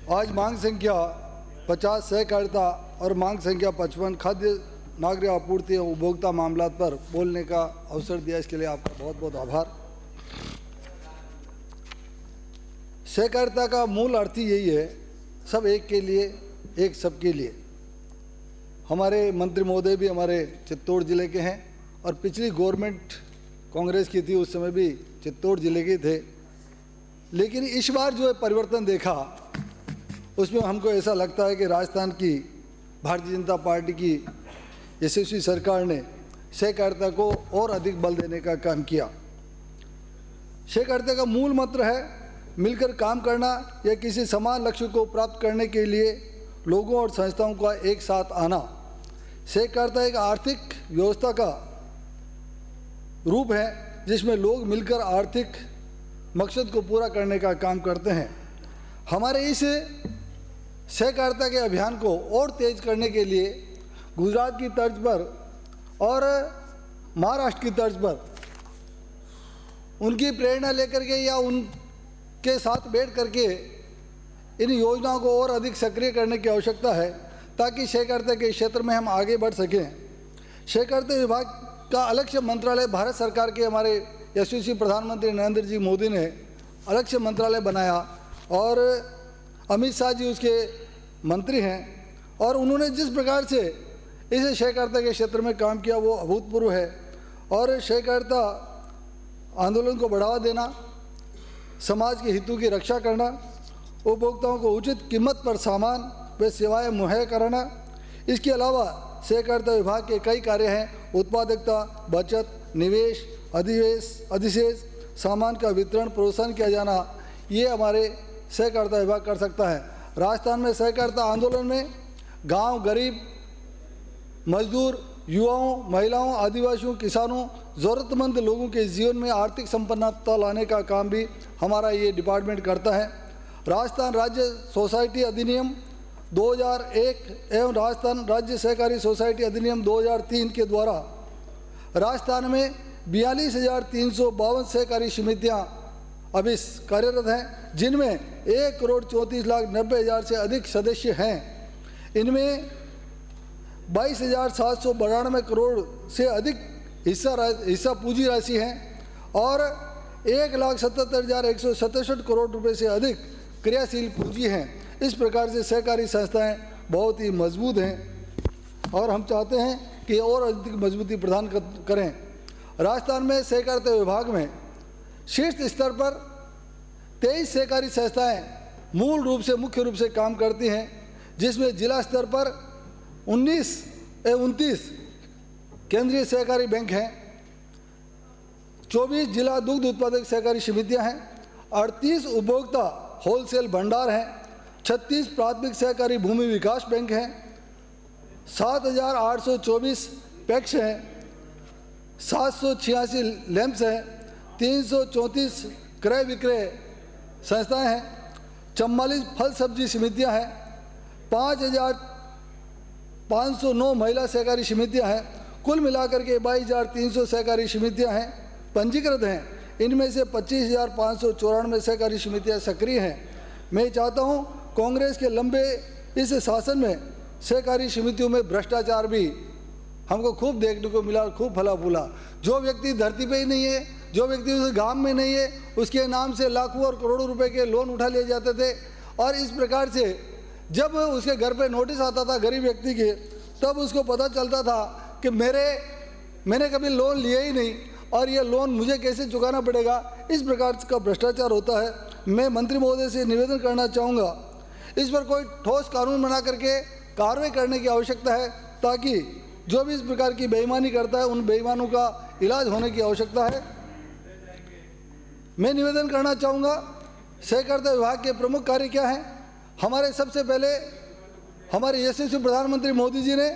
आज मांग संख्या 50 सहकारिता और मांग संख्या 55 खाद्य नागरिक आपूर्ति एवं उपभोक्ता मामलात पर बोलने का अवसर दिया, इसके लिए आपका बहुत बहुत आभार। सहकारिता का मूल अर्थ ही यही है, सब एक के लिए, एक सबके लिए। हमारे मंत्री महोदय भी हमारे चित्तौड़ जिले के हैं और पिछली गवर्नमेंट कांग्रेस की थी, उस समय भी चित्तौड़ जिले के थे। लेकिन इस बार जो है परिवर्तन देखा, उसमें हमको ऐसा लगता है कि राजस्थान की भारतीय जनता पार्टी की यशस्वी सरकार ने सहकारिता को और अधिक बल देने का काम किया। सहकारिता का मूल मंत्र है मिलकर काम करना या किसी समान लक्ष्य को प्राप्त करने के लिए लोगों और संस्थाओं का एक साथ आना। सहकारिता एक आर्थिक व्यवस्था का रूप है जिसमें लोग मिलकर आर्थिक मकसद को पूरा करने का काम करते हैं। हमारे इस सहकारिता के अभियान को और तेज करने के लिए गुजरात की तर्ज पर और महाराष्ट्र की तर्ज पर उनकी प्रेरणा लेकर के या उनके साथ बैठ करके इन योजनाओं को और अधिक सक्रिय करने की आवश्यकता है, ताकि सहकारिता के क्षेत्र में हम आगे बढ़ सकें। सहकारिता विभाग का अलग से मंत्रालय भारत सरकार के हमारे यशस्वी प्रधानमंत्री नरेंद्र जी मोदी ने अलग से मंत्रालय बनाया और अमित शाह जी उसके मंत्री हैं, और उन्होंने जिस प्रकार से इस सहकारिता के क्षेत्र में काम किया वो अभूतपूर्व है। और सहकारिता आंदोलन को बढ़ावा देना, समाज के हितों की रक्षा करना, उपभोक्ताओं को उचित कीमत पर सामान व सेवाएं मुहैया कराना। इसके अलावा सहकारिता विभाग के कई कार्य हैं, उत्पादकता, बचत, निवेश, अधिशेष सामान का वितरण, प्रोत्साहन किया जाना, ये हमारे सहकारिता विभाग कर सकता है। राजस्थान में सहकारिता आंदोलन में गांव, गरीब, मजदूर, युवाओं, महिलाओं, आदिवासियों, किसानों, ज़रूरतमंद लोगों के जीवन में आर्थिक संपन्नता लाने का काम भी हमारा ये डिपार्टमेंट करता है। राजस्थान राज्य सोसाइटी अधिनियम 2001 एवं राजस्थान राज्य सहकारी सोसाइटी अधिनियम 2003 के द्वारा राजस्थान में 42,352 सहकारी समितियाँ अभी कार्यरत हैं, जिनमें 1,34,90,000 से अधिक सदस्य हैं। इनमें 22,792 करोड़ से अधिक हिस्सा पूंजी राशि है और 1,77,167 करोड़ रुपए से अधिक क्रियाशील पूंजी हैं। इस प्रकार से सहकारी संस्थाएं बहुत ही मजबूत हैं और हम चाहते हैं कि और अधिक मजबूती प्रदान करें। राजस्थान में सहकारिता विभाग में शीर्ष स्तर पर 23 सहकारी संस्थाएं मुख्य रूप से काम करती हैं, जिसमें जिला स्तर पर 29 केंद्रीय सहकारी बैंक हैं, 24 जिला दुग्ध उत्पादक सहकारी समितियां हैं, 38 उपभोक्ता होलसेल भंडार हैं, 36 प्राथमिक सहकारी भूमि विकास बैंक हैं, 7,824 पैक्स हैं, 786 लैंप्स हैं, 334 क्रय विक्रय संस्थाएं हैं, 44 फल सब्जी समितियां हैं, 5,509 महिला सहकारी समितियां हैं। कुल मिलाकर के 22,300 सहकारी समितियां हैं, पंजीकृत हैं। इनमें से 25,594 सहकारी समितियां सक्रिय हैं। मैं चाहता हूं कांग्रेस के लंबे इस शासन में सहकारी समितियों में भ्रष्टाचार भी हमको खूब देखने को मिला, खूब फला फूला। जो व्यक्ति धरती पे ही नहीं है, जो व्यक्ति उस गांव में नहीं है, उसके नाम से लाखों और करोड़ों रुपए के लोन उठा लिए जाते थे। और इस प्रकार से जब उसके घर पे नोटिस आता था गरीब व्यक्ति के, तब उसको पता चलता था कि मैंने कभी लोन लिया ही नहीं और ये लोन मुझे कैसे चुकाना पड़ेगा। इस प्रकार का भ्रष्टाचार होता है। मैं मंत्री महोदय से निवेदन करना चाहूँगा, इस पर कोई ठोस कानून बना करके कार्रवाई करने की आवश्यकता है, ताकि जो भी इस प्रकार की बेईमानी करता है उन बेईमानों का इलाज होने की आवश्यकता है। मैं निवेदन करना चाहूँगा, सहकारिता विभाग के प्रमुख कार्य क्या हैं। हमारे सबसे पहले हमारे यशस्वी प्रधानमंत्री मोदी जी ने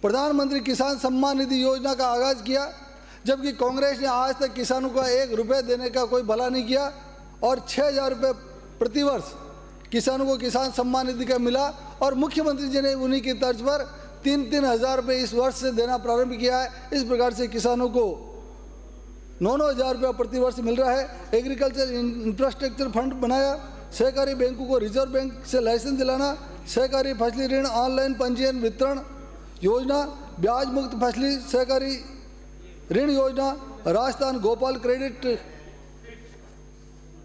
प्रधानमंत्री किसान सम्मान निधि योजना का आगाज़ किया, जबकि कांग्रेस ने आज तक किसानों को 1 रुपये देने का कोई भला नहीं किया और 6,000 रुपये प्रतिवर्ष किसानों को किसान सम्मान निधि का मिला। और मुख्यमंत्री जी ने उन्हीं की तर्ज पर 3-3 हज़ार रुपये इस वर्ष से देना प्रारंभ किया है। इस प्रकार से किसानों को 9,000 रुपया प्रति वर्ष मिल रहा है। एग्रीकल्चर इंफ्रास्ट्रक्चर फंड बनाया, सहकारी बैंकों को रिजर्व बैंक से लाइसेंस दिलाना, सहकारी फसली ऋण ऑनलाइन पंजीयन वितरण योजना, ब्याज मुक्त फसली सहकारी ऋण योजना, राजस्थान गोपाल क्रेडिट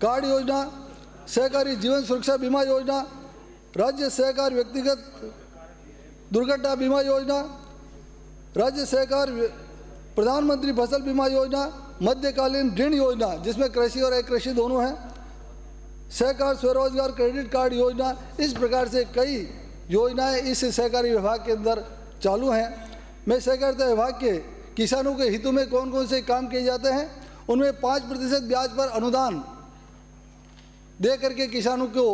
कार्ड योजना, सहकारी जीवन सुरक्षा बीमा योजना, राज्य सहकार व्यक्तिगत दुर्घटना बीमा योजना, राज्य सहकार प्रधानमंत्री फसल बीमा योजना, मध्यकालीन ऋण योजना जिसमें कृषि और अकृषि दोनों हैं, सहकार स्वरोजगार क्रेडिट कार्ड योजना। इस प्रकार से कई योजनाएं इस सहकारी विभाग के अंदर चालू हैं। मैं सहकारिता विभाग के किसानों के हितों में कौन कौन से काम किए जाते हैं, उनमें 5% ब्याज पर अनुदान दे करके किसानों को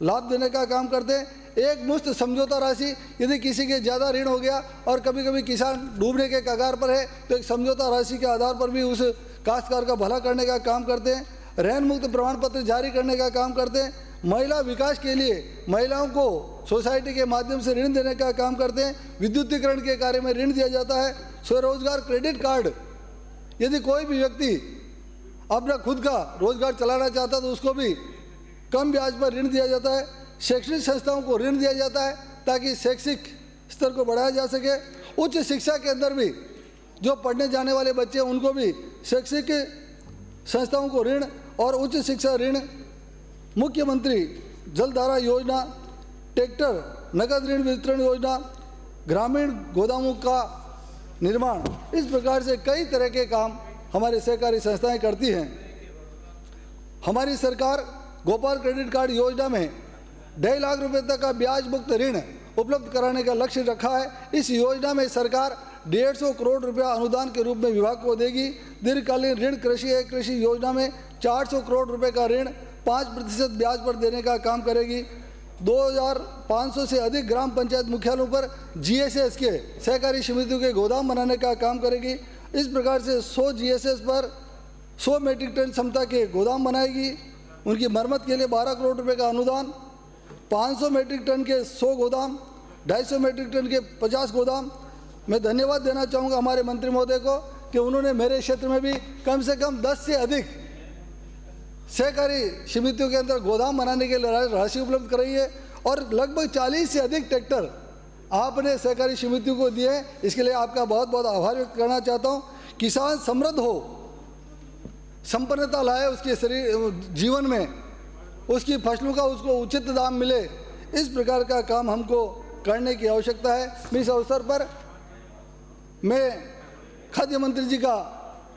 लाभ देने का काम करते हैं। एक मुश्त समझौता राशि, यदि किसी के ज़्यादा ऋण हो गया और कभी कभी किसान डूबने के कगार पर है तो एक समझौता राशि के आधार पर भी उस काश्तकार का भला करने का काम करते हैं। ऋण मुक्त प्रमाण पत्र जारी करने का काम करते हैं। महिला विकास के लिए महिलाओं को सोसाइटी के माध्यम से ऋण देने का काम करते हैं। विद्युतीकरण के कार्य में ऋण दिया जाता है। स्वरोजगार क्रेडिट कार्ड, यदि कोई भी व्यक्ति अपना खुद का रोजगार चलाना चाहता है तो उसको भी कम ब्याज पर ऋण दिया जाता है। शैक्षणिक संस्थाओं को ऋण दिया जाता है ताकि शैक्षिक स्तर को बढ़ाया जा सके। उच्च शिक्षा के अंदर भी जो पढ़ने जाने वाले बच्चे हैं उनको भी शैक्षिक संस्थाओं को ऋण और उच्च शिक्षा ऋण, मुख्यमंत्री जलधारा योजना, ट्रैक्टर नगद ऋण वितरण योजना, ग्रामीण गोदामों का निर्माण, इस प्रकार से कई तरह के काम हमारी सहकारी संस्थाएं करती हैं। हमारी सरकार गोपाल क्रेडिट कार्ड योजना में 2.5 लाख रुपए तक का ब्याज मुक्त ऋण उपलब्ध कराने का लक्ष्य रखा है। इस योजना में सरकार 150 करोड़ रुपया अनुदान के रूप में विभाग को देगी। दीर्घकालीन ऋण कृषि कृषि योजना में 400 करोड़ रुपए का ऋण 5% ब्याज पर देने का काम करेगी। 2500 से अधिक ग्राम पंचायत मुख्यालयों पर GSS के सहकारी समितियों के गोदाम बनाने का काम करेगी। इस प्रकार से 100 GSS पर 100 मीट्रिक टन क्षमता के गोदाम बनाएगी। उनकी मरम्मत के लिए 12 करोड़ रुपए का अनुदान, 500 मीट्रिक टन के 100 गोदाम, 250 मीट्रिक टन के 50 गोदाम। मैं धन्यवाद देना चाहूँगा हमारे मंत्री महोदय को कि उन्होंने मेरे क्षेत्र में भी कम से कम 10 से अधिक सहकारी समितियों के अंदर गोदाम बनाने के लिए राशि उपलब्ध कराई है और लगभग 40 से अधिक ट्रैक्टर आपने सहकारी समितियों को दिए हैं। इसके लिए आपका बहुत बहुत आभार व्यक्त करना चाहता हूँ। किसान समृद्ध हो, संपन्नता लाए उसके शरीर जीवन में, उसकी फसलों का उसको उचित दाम मिले, इस प्रकार का काम हमको करने की आवश्यकता है। इस अवसर पर मैं खाद्य मंत्री जी का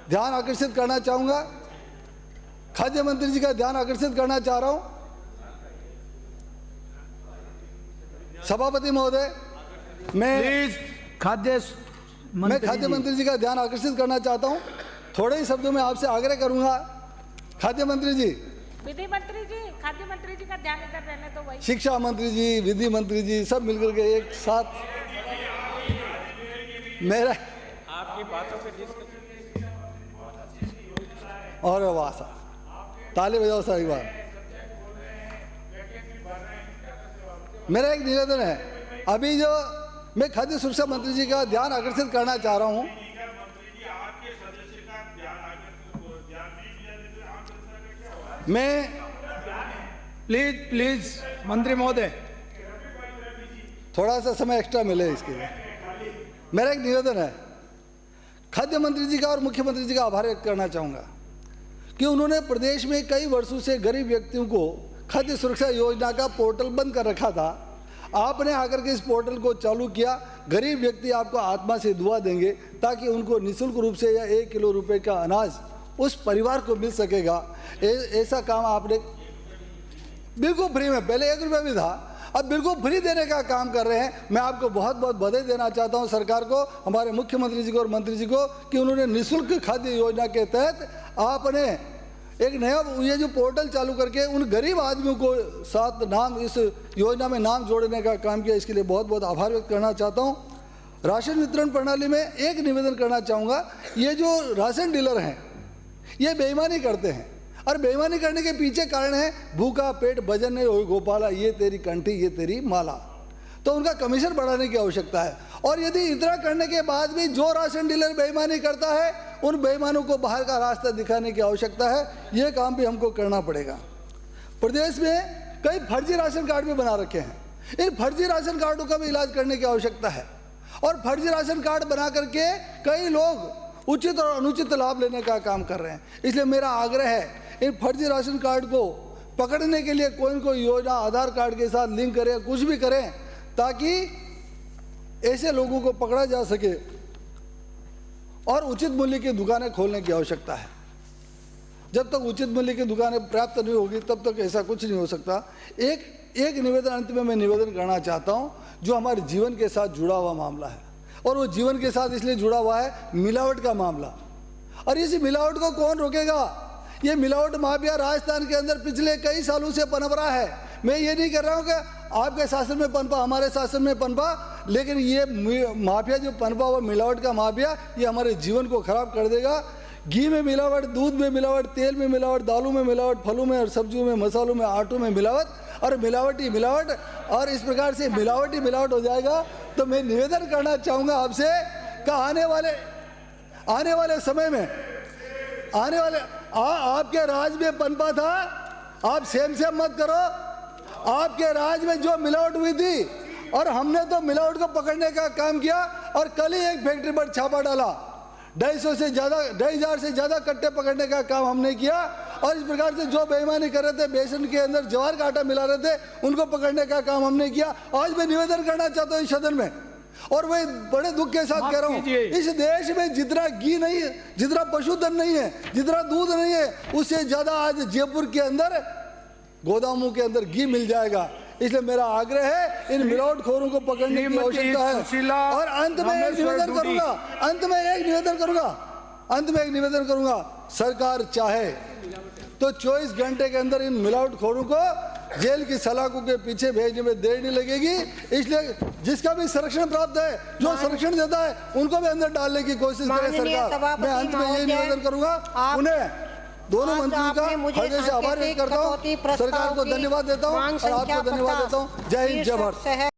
ध्यान आकर्षित करना चाहूँगा, खाद्य मंत्री जी का ध्यान आकर्षित करना चाह रहा हूँ। सभापति महोदय, मैं खाद्य मंत्री जी का ध्यान आकर्षित करना चाहता हूँ। थोड़े ही शब्दों में आपसे आग्रह करूँगा, खाद्य मंत्री जी, विधि मंत्री जी, खाद्य मंत्री जी का ध्यान इधर रहने तो वही, शिक्षा शिक्षा मंत्री जी, विधि मंत्री जी, सब मिलकर के एक साथ मेरा आपकी बातों पे और वासा ताली बजाओ सारी बार। मेरा एक निवेदन है, अभी जो मैं खाद्य सुरक्षा मंत्री जी का ध्यान आकर्षित करना चाह रहा हूँ। मैं प्लीज मंत्री महोदय, थोड़ा सा समय एक्स्ट्रा मिले इसके लिए। मेरा एक निवेदन है, खाद्य मंत्री जी का और मुख्यमंत्री जी का आभार व्यक्त करना चाहूँगा कि उन्होंने प्रदेश में कई वर्षों से गरीब व्यक्तियों को खाद्य सुरक्षा योजना का पोर्टल बंद कर रखा था। आपने आकर के इस पोर्टल को चालू किया। गरीब व्यक्ति आपको आत्मा से दुआ देंगे ताकि उनको निःशुल्क रूप से या 1 किलो रुपए का अनाज उस परिवार को मिल सकेगा। ऐसा काम आपने बिल्कुल फ्री में, पहले 1 रुपया भी था, अब बिल्कुल फ्री देने का काम कर रहे हैं। मैं आपको बहुत बहुत बधाई देना चाहता हूं सरकार को, हमारे मुख्यमंत्री जी को और मंत्री जी को कि उन्होंने निःशुल्क खाद्य योजना के तहत आपने एक नया ये जो पोर्टल चालू करके उन गरीब आदमियों को साथ नाम इस योजना में नाम जोड़ने का काम किया। इसके लिए बहुत बहुत आभार व्यक्त करना चाहता हूँ। राशन वितरण प्रणाली में एक निवेदन करना चाहूँगा, ये जो राशन डीलर हैं ये बेईमानी करते हैं और बेईमानी करने के पीछे कारण है भूखा पेट भजन नहीं हो गोपाला, ये तेरी कंठी ये तेरी माला। तो उनका कमीशन बढ़ाने की आवश्यकता है। और यदि इतना करने के बाद भी जो राशन डीलर बेईमानी करता है उन बेईमानों को बाहर का रास्ता दिखाने की आवश्यकता है। ये काम भी हमको करना पड़ेगा। प्रदेश में कई फर्जी राशन कार्ड भी बना रखे हैं। इन फर्जी राशन कार्डों का भी इलाज करने की आवश्यकता है। और फर्जी राशन कार्ड बना करके कई लोग उचित और अनुचित लाभ लेने का काम कर रहे हैं। इसलिए मेरा आग्रह है, इन फर्जी राशन कार्ड को पकड़ने के लिए कोई न कोई योजना आधार कार्ड के साथ लिंक करें, कुछ भी करें, ताकि ऐसे लोगों को पकड़ा जा सके। और उचित मूल्य की दुकानें खोलने की आवश्यकता है। जब तक उचित मूल्य की दुकानें प्राप्त नहीं होगी तब तक ऐसा कुछ नहीं हो सकता। एक निवेदन अंत में मैं निवेदन करना चाहता हूं, जो हमारे जीवन के साथ जुड़ा हुआ मामला है। और वो जीवन के साथ इसलिए जुड़ा हुआ है, मिलावट का मामला। और इस मिलावट को कौन रोकेगा? ये मिलावट माफिया राजस्थान के अंदर पिछले कई सालों से पनप रहा है। मैं ये नहीं कर रहा हूँ कि आपके शासन में पनपा, हमारे शासन में पनपा, लेकिन ये माफिया जो पनपा हुआ मिलावट का माफिया, ये हमारे जीवन को खराब कर देगा। घी में मिलावट, दूध में मिलावट, तेल में मिलावट, दालों में मिलावट, फलों में और सब्जियों में, मसालों में, आटों में मिलावट, और मिलावट ही मिलावट, और इस प्रकार से मिलावट ही मिलावट हो जाएगा। तो मैं निवेदन करना चाहूँगा आपसे कि आने वाले समय में आपके राज में पनपा था, आप सेम मत करो। आपके राज में जो मिलावट हुई थी, और हमने तो मिलावट को पकड़ने का काम किया। और कल ही एक फैक्ट्री पर छापा डाला, 2,500 से ज़्यादा कट्टे पकड़ने का काम हमने किया। और इस प्रकार से जो बेईमानी कर रहे थे, बेसन के अंदर ज्वार का आटा मिला रहे थे, उनको पकड़ने का काम हमने किया। आज मैं निवेदन करना चाहता हूँ इस सदन में, और मैं बड़े दुख के साथ कह रहा हूँ, इस देश में जितना घी नहीं है, जितना पशुधन नहीं है, जितना दूध नहीं है, उससे ज़्यादा आज जयपुर के अंदर गोदामों के अंदर घी मिल जाएगा। इसलिए मेरा आग्रह है, इन मिलावटखोरों को पकड़ने की आवश्यकता है। और अंत में एक निवेदन करूंगा, सरकार चाहे तो 24 घंटे के अंदर इन मिलावटखोरों को जेल की सलाखों के पीछे भेजने में देर नहीं लगेगी। इसलिए जिसका भी संरक्षण प्राप्त है, जो संरक्षण देता है, उनको भी अंदर डालने की कोशिश करे सरकार। मैं अंत में यही निवेदन करूंगा, उन्हें दोनों मंत्रियों का हृदय से आभार व्यक्त करता हूँ, सरकार को धन्यवाद देता हूँ और आपको धन्यवाद देता हूँ। जय हिंद, जय भारत।